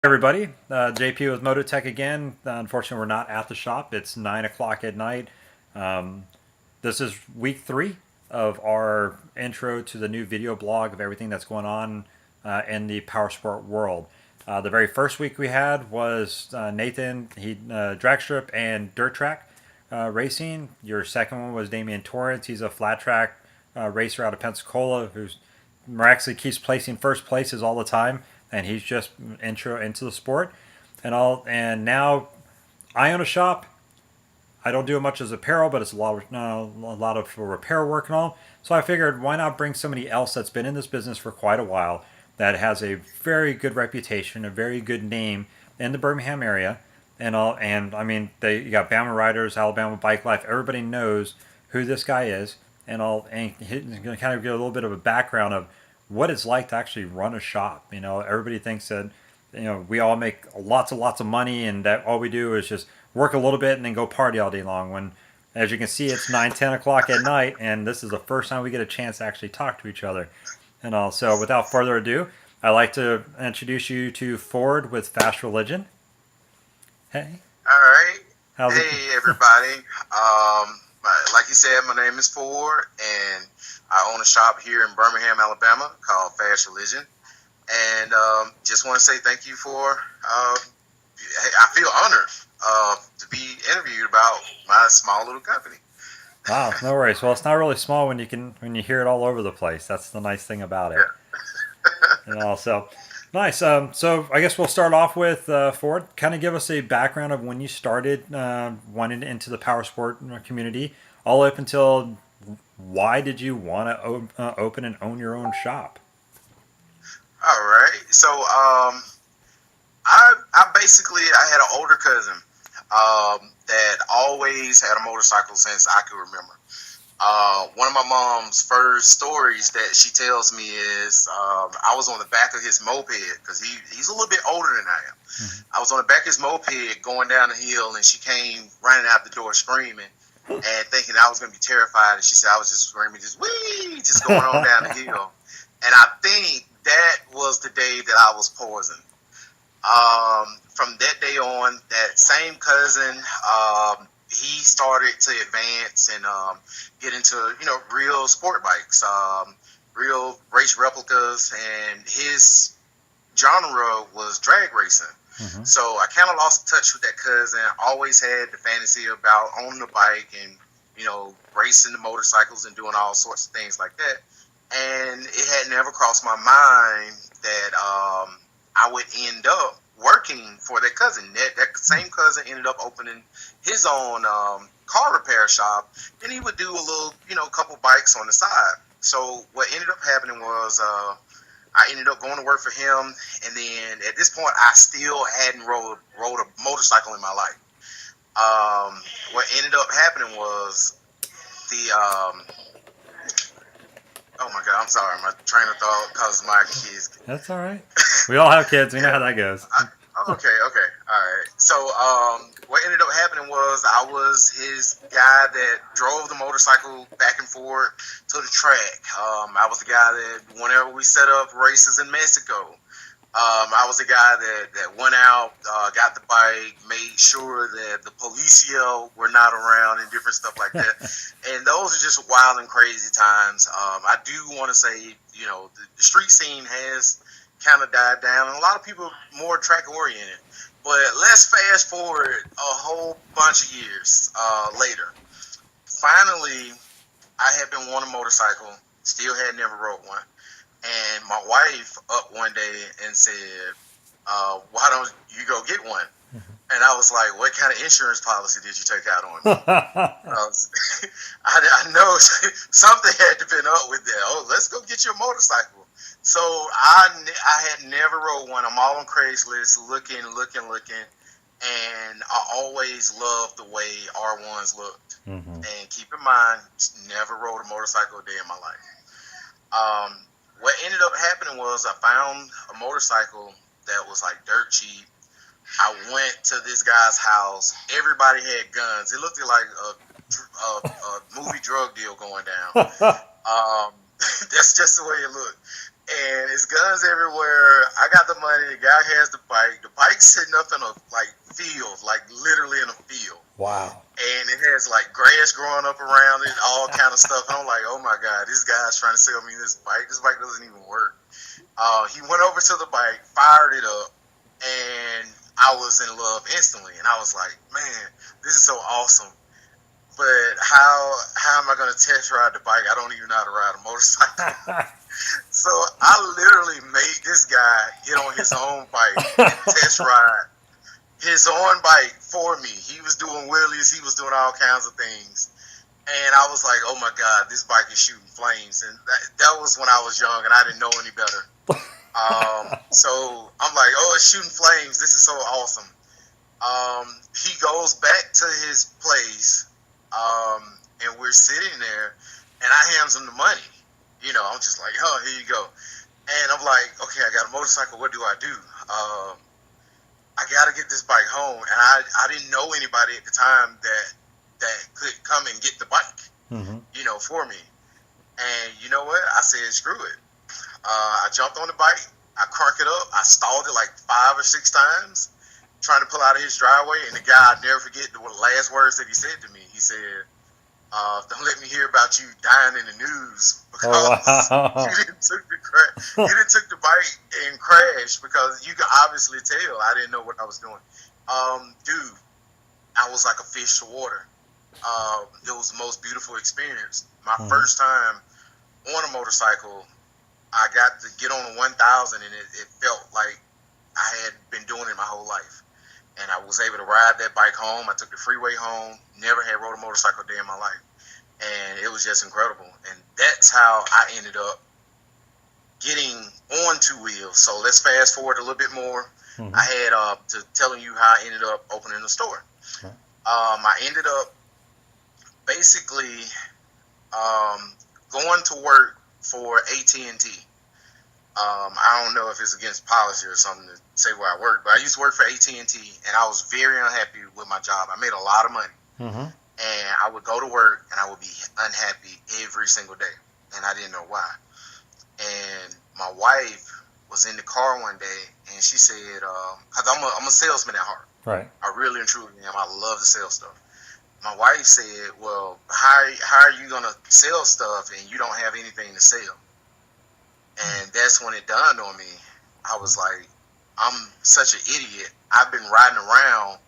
Everybody, JP with Moto-Tech again. Unfortunately, we're not at the shop. It's 9 o'clock at night. Um, this is week 3 of our intro to the new video blog of everything that's going on in the power sport world. The very first week we had was Nathan, drag strip and dirt track racing. Your second one was Damian Torrance. He's a flat track racer out of Pensacola who's miraculously keeps placing first places all the time, and he's just intro into the sport and now I own a shop. I don't do it much as apparel, but it's a lot of repair work and all. So I figured, why not bring somebody else that's been in this business for quite a while, that has a very good reputation, a very good name in the Birmingham area, and all. And I mean, you got Bama Riders, Alabama Bike Life. Everybody knows who this guy is, and all. And he's going to kind of give a little bit of a background of what it's like to actually run a shop. Everybody thinks that we all make lots and lots of money, and that all we do is just work a little bit and then go party all day long. When, as you can see, it's 9, 10 o'clock at night, and this is the first time we get a chance to actually talk to each other. And all. So, without further ado, I'd like to introduce you to Ford with Fast Religion. Hey, All right. how's it? Hey, everybody. Like you said, my name is Ford, and I own a shop here in Birmingham, Alabama called Fast Religion. And just want to say thank you for, I feel honored to be interviewed about my small little company. Wow, no worries. Well, it's not really small when you hear it all over the place. That's the nice thing about it. And also, nice. So I guess we'll start off with Ford. Kind of give us a background of when you started wanting into the power sport community, all up until why did you want to open and own your own shop? All right. So I basically I had an older cousin that always had a motorcycle since I could remember. One of my mom's first stories that she tells me is I was on the back of his moped because he's a little bit older than I am. I was on the back of his moped going down the hill, and she came running out the door screaming and thinking I was going to be terrified. And she said I was just screaming, just wee, just going on down the hill. And I think that was the day that I was poisoned. From that day on, that same cousin, he started to advance and get into real sport bikes, real race replicas, and his genre was drag racing. Mm-hmm. So I kind of lost touch with that cousin. Always had the fantasy about owning a bike and racing the motorcycles and doing all sorts of things like that. And it had never crossed my mind that I would end up working for that cousin. That same cousin ended up opening his own car repair shop, and he would do a little, couple bikes on the side. So what ended up happening was I ended up going to work for him, and then at this point, I still hadn't rode a motorcycle in my life. What ended up happening was the oh my God, I'm sorry, my train of thought caused my kids. That's all right. We all have kids. We know how that goes. Okay, all right. So, what ended up happening was I was his guy that drove the motorcycle back and forth to the track. I was the guy that whenever we set up races in Mexico, I was the guy that went out, got the bike, made sure that the policia were not around and different stuff like that. And those are just wild and crazy times. I do want to say, the street scene has kind of died down, and a lot of people are more track oriented. But let's fast forward a whole bunch of years later. Finally, I had been wanting a motorcycle, still had never rode one. And my wife up one day and said, why don't you go get one? And I was like, what kind of insurance policy did you take out on me? I know something had to been up with that. Oh, let's go get your motorcycle. So I had never rode one. I'm all on Craigslist looking. And I always loved the way R1s looked. Mm-hmm. And keep in mind, never rode a motorcycle a day in my life. What ended up happening was I found a motorcycle that was like dirt cheap. I went to this guy's house. Everybody had guns. It looked like a movie drug deal going down. That's just the way it looked. And it's guns everywhere. I got the money. The guy has the bike. The sitting up in a like field, like literally in a field. Wow. And it has like grass growing up around it, all kind of stuff. And I'm like, oh my God, this guy's trying to sell me this bike. This bike doesn't even work. He went over to the bike, fired it up, and I was in love instantly. And I was like, man, this is so awesome. But how am I going to test ride the bike? I don't even know how to ride a motorcycle. So I literally made this guy get on his own bike and test ride his own bike for me. He was doing wheelies. He was doing all kinds of things. And I was like, oh my God, this bike is shooting flames. And that was when I was young and I didn't know any better. So I'm like, oh, it's shooting flames. This is so awesome. He goes back to his place, and we're sitting there, and I hands him the money. You know, I'm just like, oh, here you go. And I'm like, okay, I got a motorcycle. What do I do? I got to get this bike home. And I didn't know anybody at the time that could come and get the bike, you know, for me. And you know what? I said, screw it. I jumped on the bike. I cranked it up. I stalled it like 5 or 6 times trying to pull out of his driveway. And the guy, I'll never forget the last words that he said to me. He said, don't let me hear about you dying in the news because you didn't took the bike and crashed, because you could obviously tell I didn't know what I was doing. Dude, I was like a fish to water. It was the most beautiful experience. My first time on a motorcycle, I got to get on a 1000, and it felt like I had been doing it my whole life. And I was able to ride that bike home. I took the freeway home. Never had rode a motorcycle a day in my life. And it was just incredible. And that's how I ended up getting on 2 wheels. So let's fast forward a little bit more. I had to telling you how I ended up opening the store. I ended up basically going to work for AT&T. I don't know if it's against policy or something to say where I work, but I used to work for AT&T, and I was very unhappy with my job. I made a lot of money, and I would go to work, and I would be unhappy every single day, and I didn't know why. And my wife was in the car one day, and she said, because I'm a salesman at heart. Right. I really and truly am. I love to sell stuff. My wife said, well, how are you going to sell stuff and you don't have anything to sell? And that's when it dawned on me. I was like, I'm such an idiot. I've been riding around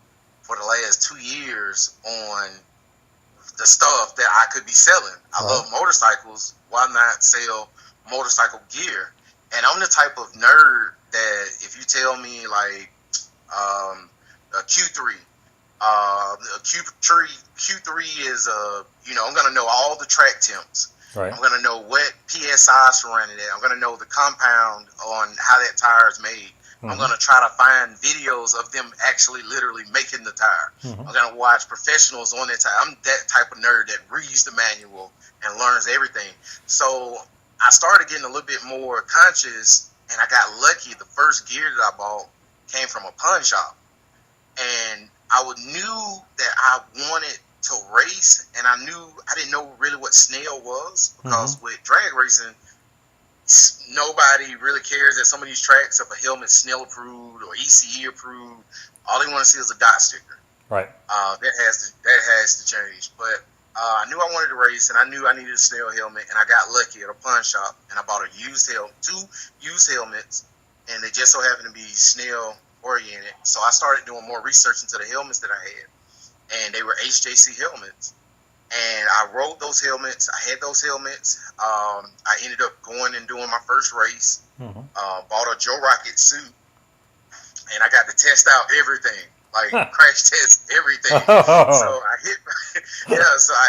for the last 2 years on the stuff that I could be selling. I love motorcycles. Why not sell motorcycle gear? And I'm the type of nerd that if you tell me like a Q3, Q3 is I'm gonna know all the track temps. Right. I'm gonna know what PSI surrounded it. I'm gonna know the compound on how that tire is made. I'm gonna try to find videos of them actually literally making the tire. I'm gonna watch professionals on that tire. I'm that type of nerd that reads the manual and learns everything. So I started getting a little bit more conscious, and I got lucky. The first gear that I bought came from a pawn shop, and I knew that I wanted to race, and I didn't know really what snail was, because with drag racing, nobody really cares that some of these tracks, if a helmet's snail approved or ECE approved, all they want to see is a dot sticker. Right. That has to change. But I knew I wanted to race, and I knew I needed a snail helmet, and I got lucky at a pawn shop, and I bought two used helmets, and they just so happened to be snail oriented. So I started doing more research into the helmets that I had, and they were HJC helmets. And I rode those helmets. I had those helmets. I ended up going and doing my first race. Bought a Joe Rocket suit, and I got to test out everything, like crash test everything. So I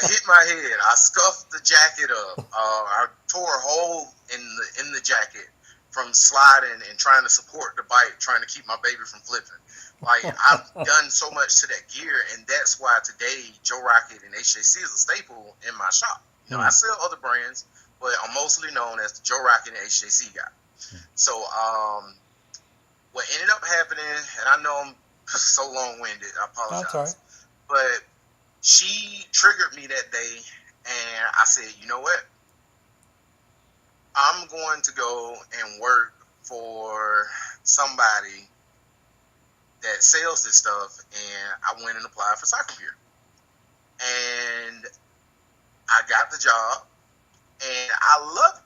hit my head. I scuffed the jacket up. I tore a hole in the jacket from sliding and trying to support the bike, trying to keep my baby from flipping. Like, I've done so much to that gear, and that's why today Joe Rocket and HJC is a staple in my shop. You know, I sell other brands, but I'm mostly known as the Joe Rocket and HJC guy. So, what ended up happening, and I know I'm so long-winded, I apologize. That's all right. But she triggered me that day, and I said, you know what? I'm going to go and work for somebody that sells this stuff, and I went and applied for cycle gear, and I got the job, and I love it.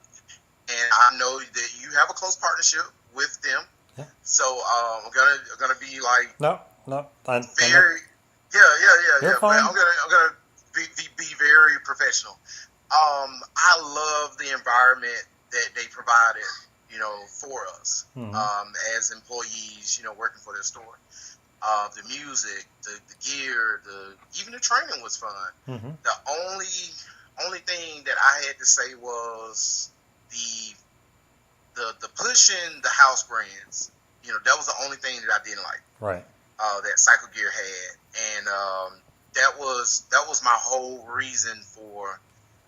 And I know that you have a close partnership with them, Yeah. so I'm gonna be like No, no, very yeah. You're But fine. I'm gonna be very professional. I love the environment that they provided, for us as employees, working for their store. The music, the gear, even the training was fun. Mm-hmm. The only thing that I had to say was the the pushing the house brands. That was the only thing that I didn't like. Right. That Cycle Gear had, and that was my whole reason for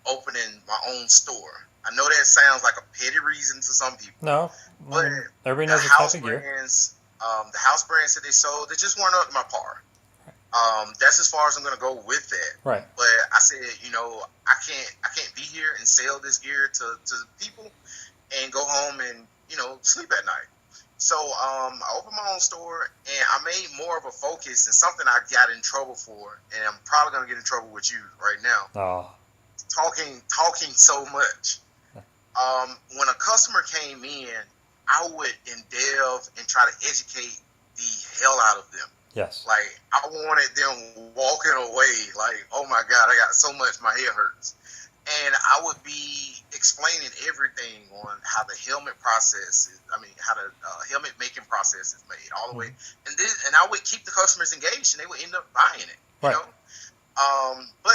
opening my own store. I know that sounds like a petty reason to some people, No, but everybody the knows the type house of gear. brands, that they sold, they just weren't up to my par. That's as far as I'm gonna go with that. Right. But I said, I can't be here and sell this gear to people and go home and sleep at night. So I opened my own store, and I made more of a focus, and something I got in trouble for, and I'm probably gonna get in trouble with you right now. Oh. Talking so much. When a customer came in, I would delve and try to educate the hell out of them. Yes. Like, I wanted them walking away like, oh my God, I got so much, my head hurts. And I would be explaining everything on how the helmet process is, how the helmet making process is made all the way. And I would keep the customers engaged, and they would end up buying it, Right. But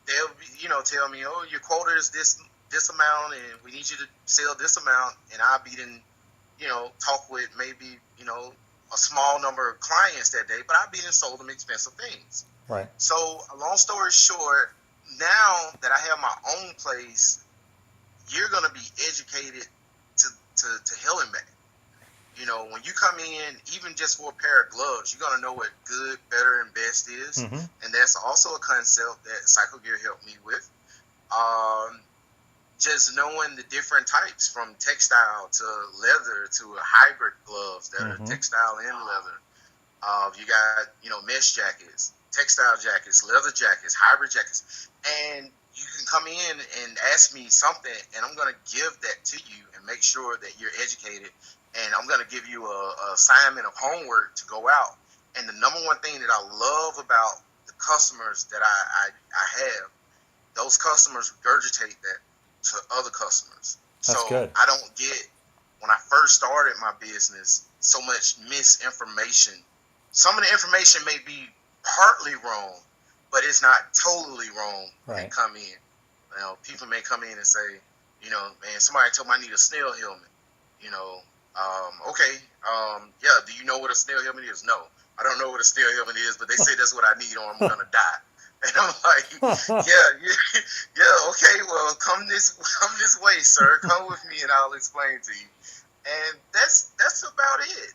they'll be, tell me, oh, your quota is this amount, and we need you to sell this amount. And I'll be then, talk with maybe, a small number of clients that day, but I've been sold them expensive things. Right. So, long story short, now that I have my own place, you're going to be educated to hell and back. When you come in, even just for a pair of gloves, you're going to know what good, better, and best is. Mm-hmm. And that's also a concept that Cycle Gear helped me with. Just knowing the different types, from textile to leather to hybrid gloves that are textile and leather. You got, mesh jackets, textile jackets, leather jackets, hybrid jackets. And you can come in and ask me something, and I'm going to give that to you and make sure that you're educated. And I'm going to give you a assignment of homework to go out. And the number one thing that I love about the customers that I have, those customers regurgitate that to other customers. That's so good. I don't get, when I first started my business, so much misinformation. Some of the information may be partly wrong, but it's not totally wrong when they come in. People may come in and say, man, somebody told me I need a snail helmet. Okay, yeah, do you know what a snail helmet is? No, I don't know what a snail helmet is, but they say that's what I need or I'm going to die. And I'm like, yeah, okay, well, come this way, sir. Come with me and I'll explain to you. And that's about it,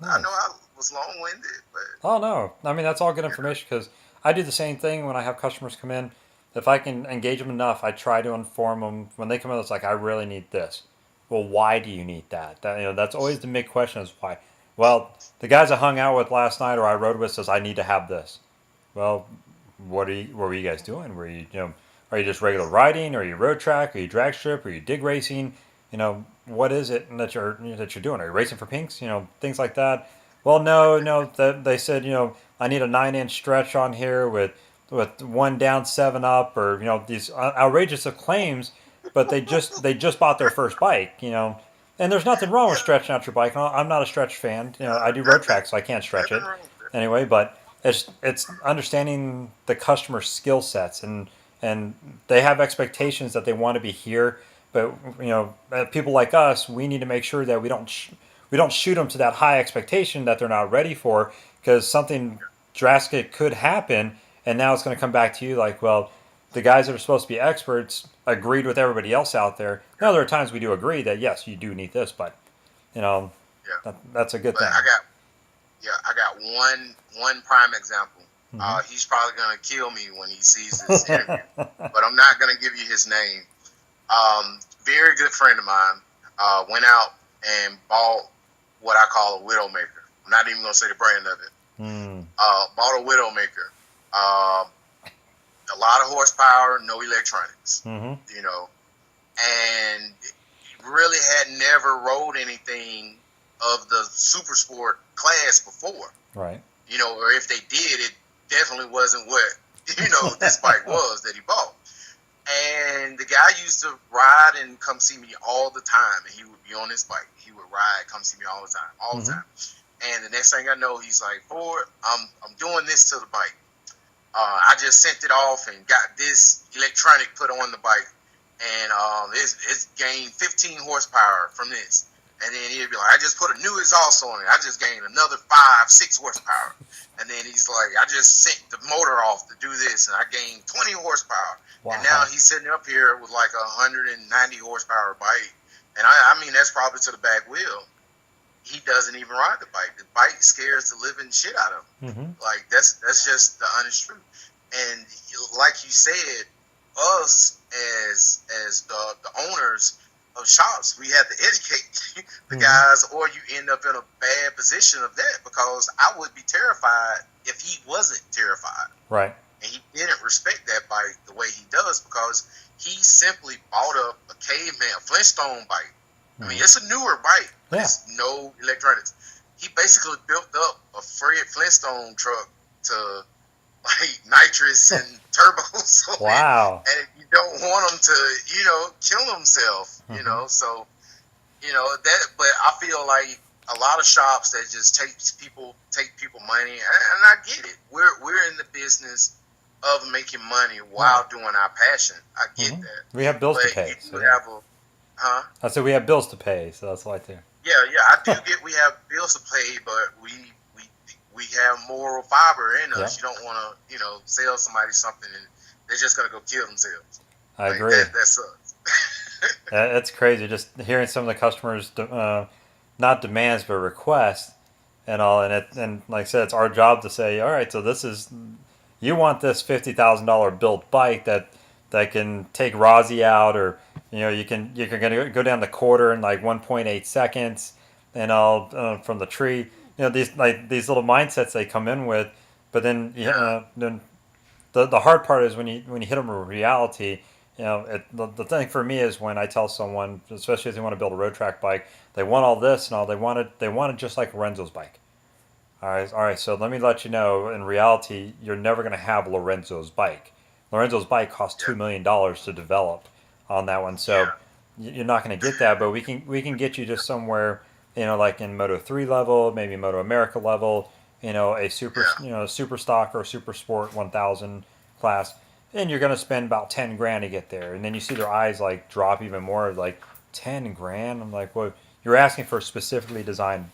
Nice. I know I was long-winded, but... Oh, no. That's all good information, because I do the same thing when I have customers come in. If I can engage them enough, I try to inform them. When they come in, it's like, I really need this. Well, why do you need that? That's always the big question, is why. Well, the guys I hung out with last night or I rode with says I need to have this. Well, what were you guys doing? Were you, are you just regular riding? Are you road track? Are you drag strip? Are you dig racing? What is it that you're doing? Are you racing for pinks? Things like that. Well, no. They said, I need a 9-inch stretch on here with one down, 7 up, or these outrageous claims. But they just bought their first bike, and there's nothing wrong with stretching out your bike. I'm not a stretch fan. I do road track, so I can't stretch it anyway. But it's understanding the customer skill sets, and they have expectations that they want to be here. But people like us, we need to make sure that we don't shoot them to that high expectation that they're not ready for, because something drastic could happen, and now it's going to come back to you like, well, the guys that are supposed to be experts agreed with everybody else out there. Now, there are times we do agree that yes, you do need this, but that's a good thing. I got one prime example. He's probably gonna kill me when he sees this interview, but I'm not gonna give you his name. Very good friend of mine went out and bought what I call a widowmaker. I'm not even gonna say the brand of it. Mm. Bought a Widowmaker. A lot of horsepower, no electronics. Mm-hmm. You know, and really had never rode anything of the super sport class before. Right. You know, or if they did, it definitely wasn't what this bike was that he bought. And the guy used to ride and come see me all the time, and he would be on his bike. He would ride, come see me all the Mm-hmm. time. And the next thing I know, he's like, "Ford, I'm doing this to the bike. I just sent it off and got this electronic put on the bike, and it's gained 15 horsepower from this." And then he'd be like, "I just put a new exhaust on it. I just gained another 5, 6 horsepower." And then he's like, "I just sent the motor off to do this, and I gained 20 horsepower." Wow. And now he's sitting up here with like 190 horsepower bike. And I mean, that's probably to the back wheel. He doesn't even ride the bike. The bike scares the living shit out of him. Mm-hmm. Like that's just the honest truth. And like you said, us as the owners of shops, we have to educate the guys, or you end up in a bad position of that, because I would be terrified if he wasn't terrified. Right. And he didn't respect that bike the way he does, because he simply bought up a caveman, a Flintstone bike. I mean, it's a newer bike, but it's no electronics. He basically built up a Fred Flintstone truck to like nitrous and turbos. Wow. And you don't want him to, kill himself, so, that, but I feel like a lot of shops that just take people money, and I get it. We're in the business of making money while doing our passion. I get that. We have bills but to pay. You So have a, huh? I said we have bills to pay, so that's why too. Yeah, I do get we have bills to pay, but we have moral fiber in us. You don't want to, sell somebody something and they're just gonna go kill themselves. I agree. That sucks. It's crazy just hearing some of the customers, not demands but requests and all, and like I said, it's our job to say, all right, so this is, you want this $50,000 built bike that can take Rozzy out, or you're gonna go down the quarter in like 1.8 seconds and all from the tree. These little mindsets they come in with, but then then the hard part is when you hit them with reality. The thing for me is when I tell someone, especially if they want to build a road track bike, they want all this and all, they want it just like Lorenzo's bike. All right. So let me let you know, in reality, you're never going to have Lorenzo's bike. Lorenzo's bike cost $2 million to develop on that one, so you're not going to get that. But we can get you just somewhere, like in Moto 3 level, maybe Moto America level, a super stock or super sport 1000 class. And you're gonna spend about 10 grand to get there, and then you see their eyes like drop even more, like 10 grand. I'm like, well, you're asking for a specifically designed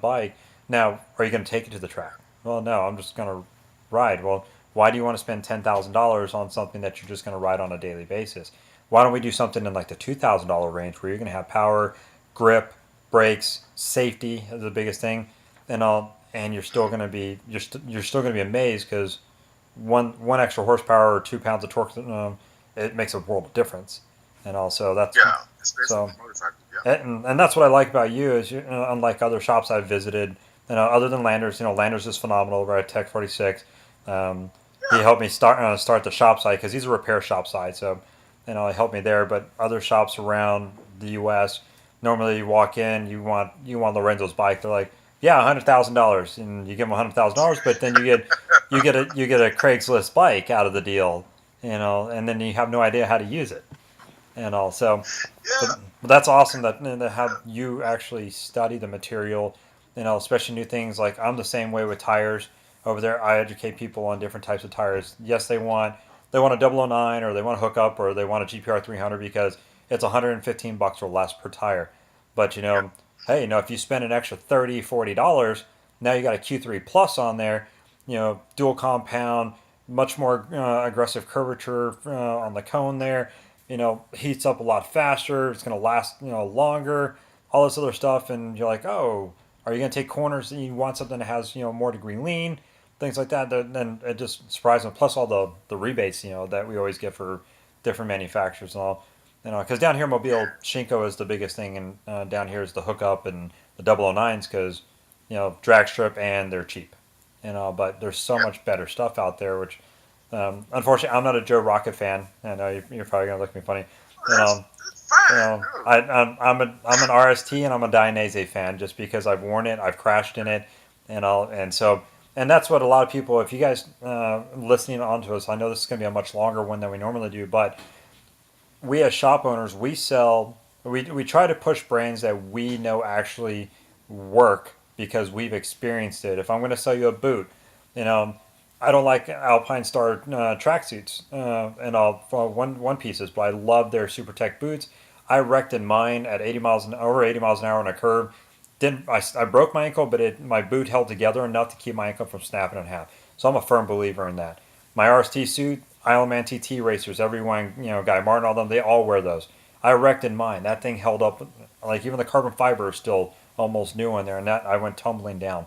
bike. Now, are you gonna take it to the track? Well, no, I'm just gonna ride. Well, why do you want to spend $10,000 on something that you're just gonna ride on a daily basis? Why don't we do something in like the $2,000 range where you're gonna have power, grip, brakes, safety is the biggest thing, and all, and you're still gonna be amazed because one extra horsepower or 2 pounds of torque, it makes a world of difference. And also that's especially so, motorcycle. and that's what I like about you is unlike other shops I've visited, other than Landers. Landers is phenomenal. We're at Tech 46. He helped me start the shop site because he's a repair shop site, so he helped me there. But other shops around the U.S. normally you walk in, you want Lorenzo's bike, they're like, yeah, $100,000, and you give them $100,000, but then you get a Craigslist bike out of the deal, and then you have no idea how to use it, and also, but that's awesome that how you actually study the material, especially new things. Like I'm the same way with tires over there. I educate people on different types of tires. Yes, they want a 009, or they want a hookup, or they want a GPR 300 because it's $115 or less per tire, but hey, if you spend an extra $30-$40, now you got a Q3 Plus on there, dual compound, much more aggressive curvature on the cone there, heats up a lot faster, it's going to last, longer, all this other stuff, and you're like, oh, are you going to take corners and you want something that has, more degree lean, things like that, then it just surprises them, plus all the rebates, that we always get for different manufacturers and all. Because down here, Mobile, Shinko is the biggest thing, and down here is the hookup and the 009s, because, drag strip and they're cheap. But there's so much better stuff out there, which unfortunately I'm not a Joe Rocket fan. I know you're probably gonna look at me funny. And That's fine. No. I'm an RST and I'm a Dainese fan just because I've worn it, I've crashed in it, and that's what a lot of people. If you guys listening onto us, I know this is going to be a much longer one than we normally do, but we as shop owners, we try to push brands that we know actually work because we've experienced it. If I'm going to sell you a boot, you know, I don't like Alpine Star tracksuits and all one pieces, but I love their Super Tech boots. I wrecked in mine at 80 miles an hour on a curve. Didn't I broke my ankle, but my boot held together enough to keep my ankle from snapping in half. So I'm a firm believer in that. My RST suit, Isleman TT racers, everyone, Guy Martin, all them, they all wear those. I wrecked in mine. That thing held up, like even the carbon fiber is still almost new in there, and that I went tumbling down.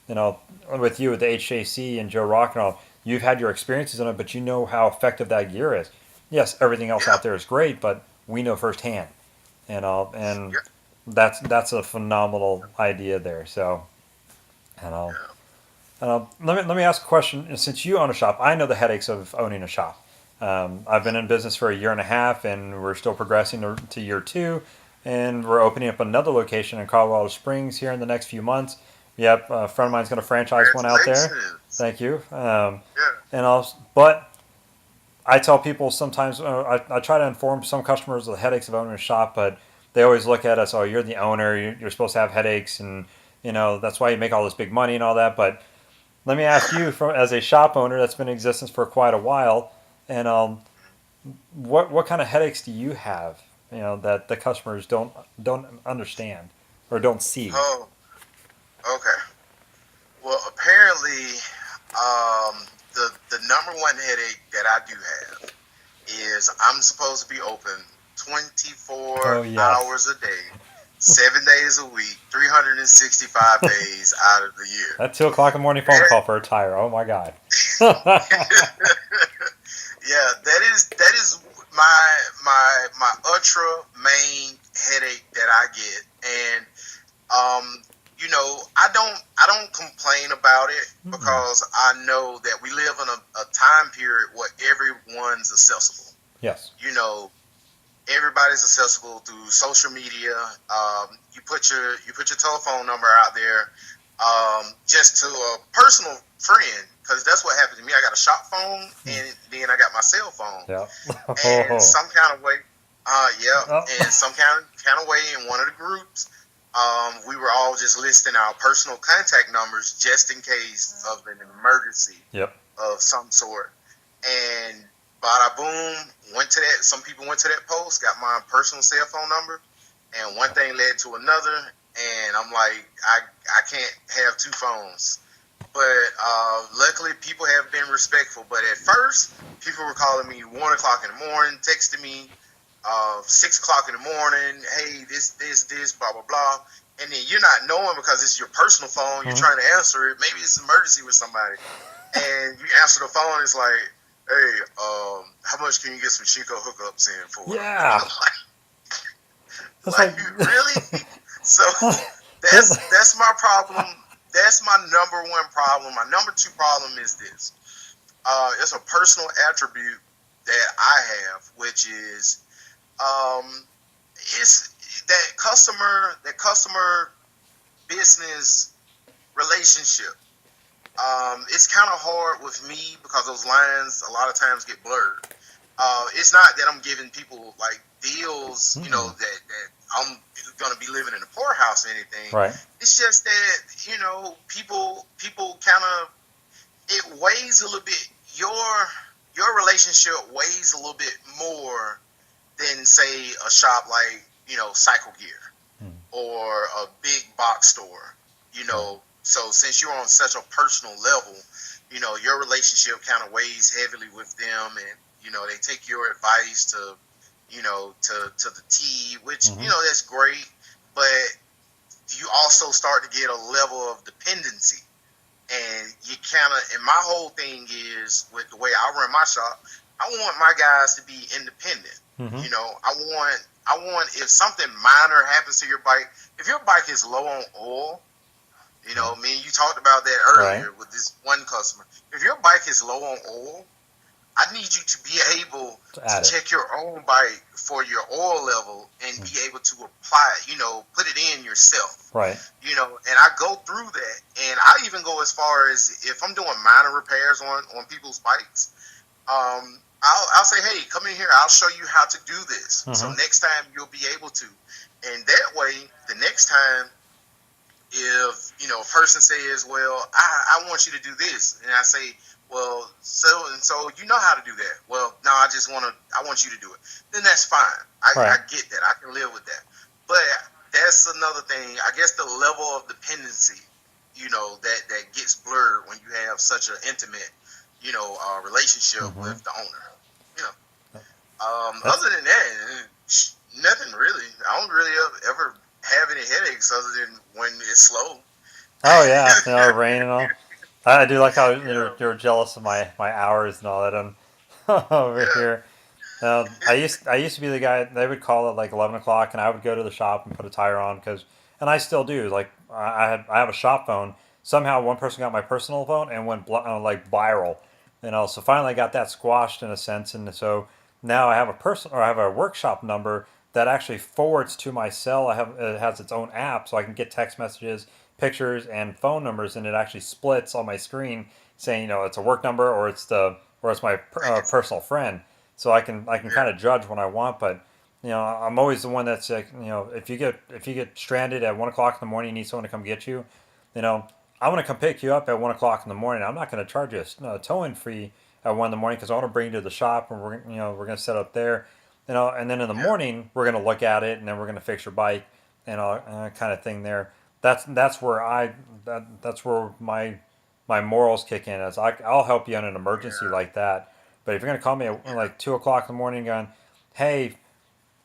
With you with the HJC and Joe Rock and all, you've had your experiences in it, but you know how effective that gear is. Yes, everything else Yeah. out there is great, but we know firsthand, and Yeah. that's a phenomenal idea there. So, you know, Yeah. let me ask a question. Since you own a shop, I know the headaches of owning a shop. I've been in business for a year and a half, and we're still progressing to year two, and we're opening up another location in Colorado Springs here in the next few months. Yep, a friend of mine's going to franchise one out there. Congratulations. Thank you. Yeah. But I tell people sometimes I try to inform some customers of the headaches of owning a shop, but they always look at us. Oh, you're the owner. You're supposed to have headaches, and that's why you make all this big money and all that. But let me ask you, as a shop owner that's been in existence for quite a while, and what kind of headaches do you have? That the customers don't understand or don't see. Oh, okay. Well, apparently, the number one headache that I do have is I'm supposed to be open Oh 24 yes, hours a day, 7 days a week, 365 days out of the year. that 2 o'clock in the morning phone call for a tire. Oh my god. Yeah, that is my ultra main headache that I get, and I don't complain about it Mm-mm. because I know that we live in a time period where everyone's accessible. Yes. You know, everybody's accessible through social media. You put your telephone number out there, just to a personal friend, because that's what happened to me. I got a shop phone, and then I got my cell phone, Yeah. and some kind of way, Oh. yeah, and some kind of way in one of the groups, we were all just listing our personal contact numbers just in case of an emergency Yep. of some sort. And bada boom, went to that. Some people went to that post, got my personal cell phone number, and one thing led to another. And I'm like, I can't have two phones. But luckily, people have been respectful. But at first, people were calling me 1 o'clock in the morning, texting me 6 o'clock in the morning. Hey, this, blah blah blah. And then you're not knowing because it's your personal phone. You're Mhm. trying to answer it. Maybe it's an emergency with somebody, and you answer the phone. It's like, hey, how much can you get some Chico hookups in for? Yeah. It's like like. really? So that's my problem. That's my number one problem. My number two problem is this. It's a personal attribute that I have, which is it's that customer business relationship. It's kind of hard with me because those lines a lot of times get blurred. It's not that I'm giving people like deals, Mm-mm. that I'm going to be living in a poorhouse or anything. Right. It's just that people kind of, it weighs a little bit. Your relationship weighs a little bit more than say a shop like Cycle Gear Mm. or a big box store. Right. So since you're on such a personal level, your relationship kind of weighs heavily with them, and they take your advice to the T, which Mm-hmm. that's great, but you also start to get a level of dependency. And you kind of, and my whole thing is with the way I run my shop, I want my guys to be independent. Mm-hmm. I want if something minor happens to your bike, if your bike is low on oil, You know, me and you talked about that Right. earlier with this one customer. If your bike is low on oil, I need you to be able To to add it. check your own bike for your oil level and be able to apply it, put it in yourself. Right. And I go through that, and I even go as far as if I'm doing minor repairs on people's bikes, I'll say, hey, come in here, I'll show you how to do this. So next time you'll be able to. And that way, the next time, if a person says, well, I want you to do this, and I say, well, so and so, you know how to do that. Well, no, I want you to do it. Then that's fine. I get that. I can live with that. But that's another thing. I guess the level of dependency, that gets blurred when you have such an intimate, relationship with the owner. You know. Other than that, nothing really. I don't really ever have any headaches other than when it's slow. Oh yeah, rain and all. I do like how Yeah, you're jealous of my hours and all that. I'm over yeah, here. I used to be the guy they would call at like 11 o'clock, and I would go to the shop and put a tire on and I still do. Like I have a shop phone. Somehow one person got my personal phone and went like viral, So finally I got that squashed in a sense, and so now I have a workshop number that actually forwards to my cell. It has its own app, so I can get text messages, pictures, and phone numbers, and it actually splits on my screen saying it's a work number or it's my personal friend, so I can kind of yeah, judge when I want. But I'm always the one that's like, if you get stranded at 1 o'clock in the morning, you need someone to come get you. You know, I want to come pick you up at 1 o'clock in the morning. I'm not going to charge you a towing fee at 1 in the morning because I want to bring you to the shop and we're going to set up there. And then in the yeah, morning we're going to look at it and then we're going to fix your bike and kind of thing there. That's where that's where my morals kick in. I'll help you in an emergency yeah, like that. But if you're going to call me at yeah, like 2 o'clock in the morning, going, hey,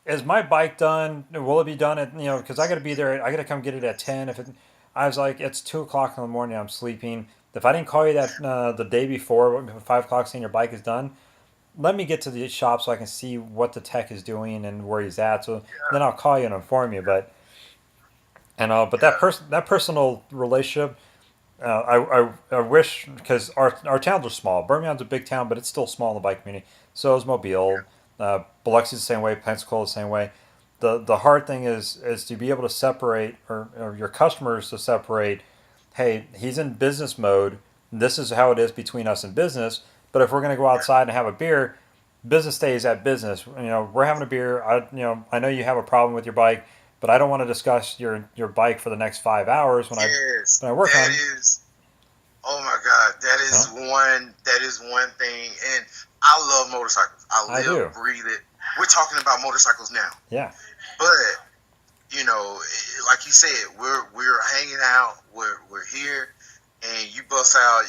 is my bike done? Will it be done at because I got to be there. I got to come get it at 10. I was like, it's 2 o'clock in the morning. I'm sleeping. If I didn't call you that the day before, 5 o'clock, saying your bike is done, let me get to the shop so I can see what the tech is doing and where he's at. So then I'll call you and inform you. But yeah, that personal relationship, I wish, because our towns are small. Birmingham's a big town, but it's still small in the bike community. So is Mobile. Biloxi's the same way. Pensacola the same way. The hard thing is to be able to separate, or your customers to separate. Hey, he's in business mode. This is how it is between us and business. But if we're going to go yeah, outside and have a beer, business stays at business. We're having a beer. I know you have a problem with your bike, but I don't want to discuss your bike for the next 5 hours yes, when I work that on. is. Oh my God, that Huh? is one. That is one thing, and I love motorcycles. I I live, do. breathe it. We're talking about motorcycles now, Yeah. but like you said, we're hanging out. We're here, and you bust out.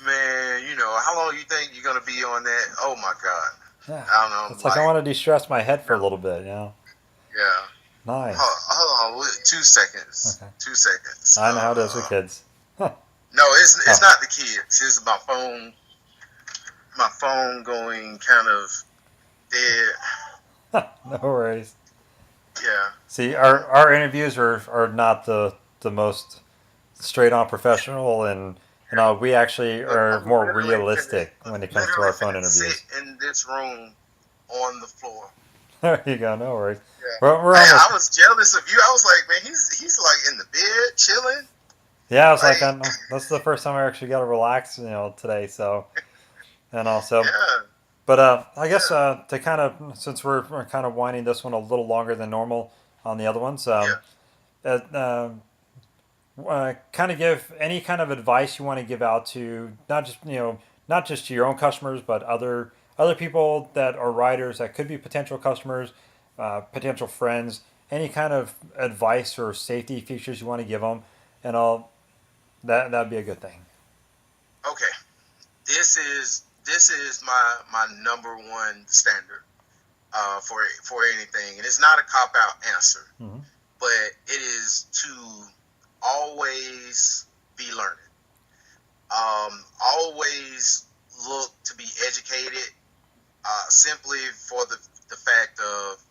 Man. How long you think you're gonna be on that? Oh my God, Yeah. I don't It's know. like I Like, want to de-stress my head for a yeah, little bit. yeah. Nice. Hold on, 2 seconds. Okay. 2 seconds. I know how it is with kids. Huh. No, it's Oh, not the kids. It's my phone. My phone going kind of dead. no worries. Yeah. See, Hold on. our interviews are not the most straight on professional, and we actually Look, are I'm more literally finna, realistic look, when it comes to literally our phone finna sit interviews. in this room on the floor. There you go. No worries. Yeah. We're I almost. was jealous of you. I was like, man, he's like in the bed chilling. Yeah, I was like, Like, that's the first time I actually got to relax, today. So, and also, yeah, but I guess yeah, to kind of, since we're kind of winding this one a little longer than normal on the other ones, yeah, uh, uh, kind of give any kind of advice you want to give out to not just to your own customers, but other people that are riders that could be potential customers, potential friends. Any kind of advice or safety features you want to give them, and all that'd be a good thing. okay. This is my number one standard for anything, and it's not a cop out answer, Mm-hmm. but it is to always be learning. Always look to be educated, simply for the fact of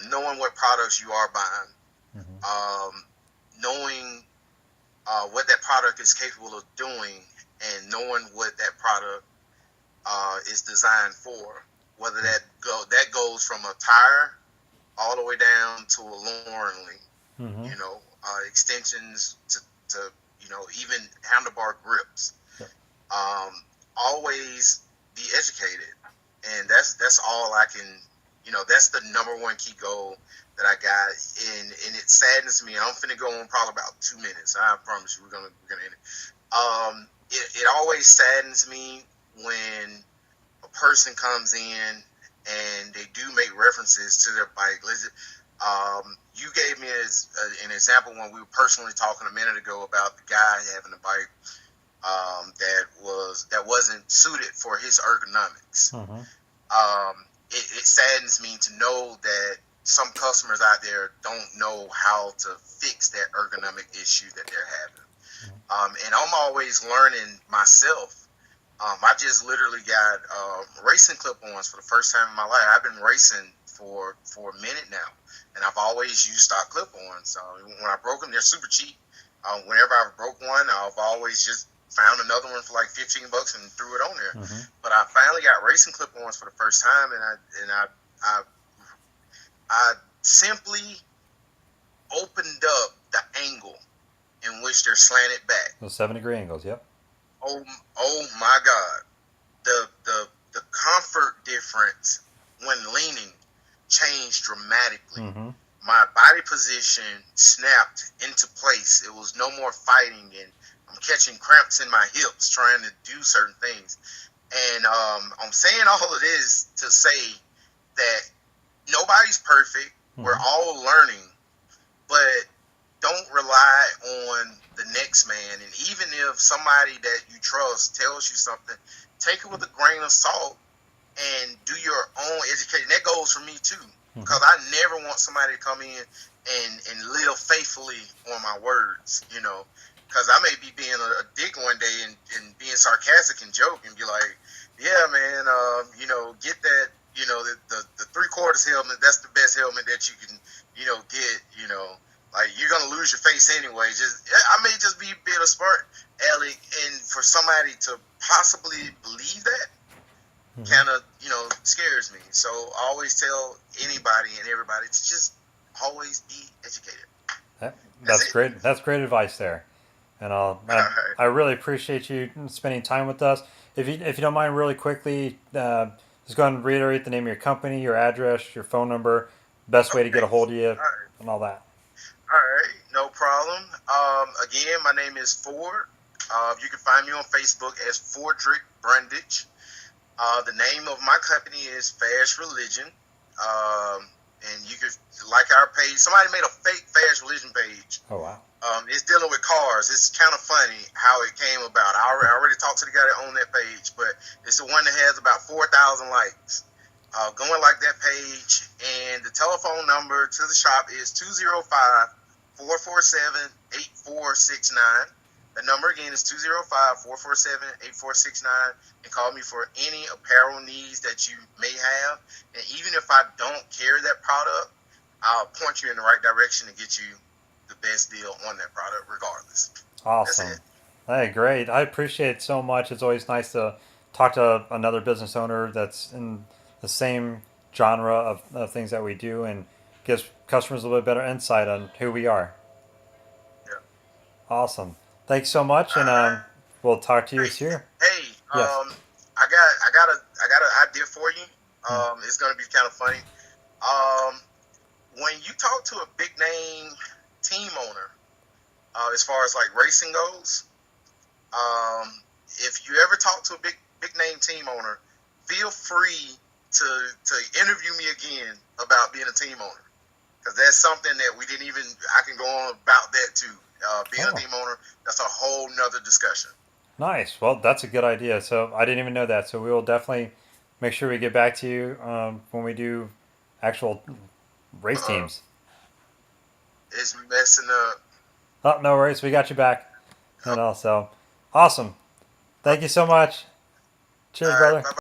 knowing what products you are buying, Mm-hmm. um, knowing, what that product is capable of doing, and knowing what that product is designed for. Whether that goes from a tire all the way down to a lowering link, Mm-hmm. extensions to even handlebar grips. Yep. Always be educated, and that's all I can. That's the number one key goal that I got, and it saddens me. I'm finna go on probably about 2 minutes. I promise you, we're gonna end it. It always saddens me when a person comes in and they do make references to their bike. You gave me an example when we were personally talking a minute ago about the guy having a bike that wasn't suited for his ergonomics. Mm-hmm. It saddens me to know that some customers out there don't know how to fix that ergonomic issue that they're having. And I'm always learning myself. I just literally got racing clip-ons for the first time in my life. I've been racing for a minute now, and I've always used stock clip-ons. When I broke them, they're super cheap. Whenever I've broke one, I've always just found another one for like $15 and threw it on there. Mm-hmm. But I finally got racing clip-ons for the first time, and I simply opened up the angle in which they're slanted back. Those 7-degree angles. Yep. Oh my God, the comfort difference when leaning changed dramatically. Mm-hmm. My body position snapped into place. It was no more fighting, and I'm catching cramps in my hips trying to do certain things. And I'm saying all of this to say that nobody's perfect. Mm-hmm. We're all learning, but don't rely on the next man. And even if somebody that you trust tells you something, take it with a grain of salt and do your own education. That goes for me too, because I never want somebody to come in and live faithfully on my words, because I may be being a dick one day and being sarcastic and joke and be like, yeah, man, get that, the 3/4 helmet. That's the best helmet that you can, get, like you're gonna lose your face anyway. I may just be being a smart aleck, and for somebody to possibly believe that kind of scares me. So I always tell anybody and everybody to just always be educated. That's great. That's great advice there, and I really appreciate you spending time with us. If you don't mind, really quickly, just go ahead and reiterate the name of your company, your address, your phone number, best way to get a hold of you, and all that. All right, no problem. Again, my name is Ford. You can find me on Facebook as Fordrick Brundage. The name of my company is Fast Religion. And you could like our page. Somebody made a fake Fast Religion page. Oh, wow. It's dealing with cars. It's kind of funny how it came about. I already talked to the guy that owned that page, but it's the one that has about 4,000 likes. Go and like that page. And the telephone number to the shop is 205-447-8469. The number again is 205-447-8469, and call me for any apparel needs that you may have. And even if I don't carry that product, I'll point you in the right direction to get you the best deal on that product regardless. Awesome. Hey, great. I appreciate it so much. It's always nice to talk to another business owner that's in the same genre of things that we do, and gives customers a little bit better insight on who we are. Yeah. Awesome. Thanks so much, and we'll talk to you soon. Hey, Yes. I got an idea for you. It's gonna be kind of funny. When you talk to a big name team owner, as far as like racing goes, if you ever talk to a big name team owner, feel free to interview me again about being a team owner, because that's something that we didn't even. I can go on about that too. Being a team owner, that's a whole nother discussion. Nice. Well, that's a good idea. So I didn't even know that. So we will definitely make sure we get back to you when we do actual race teams. It's messing up. Oh, no worries. We got you back. And also, awesome. Thank you so much. Cheers, brother. Bye-bye.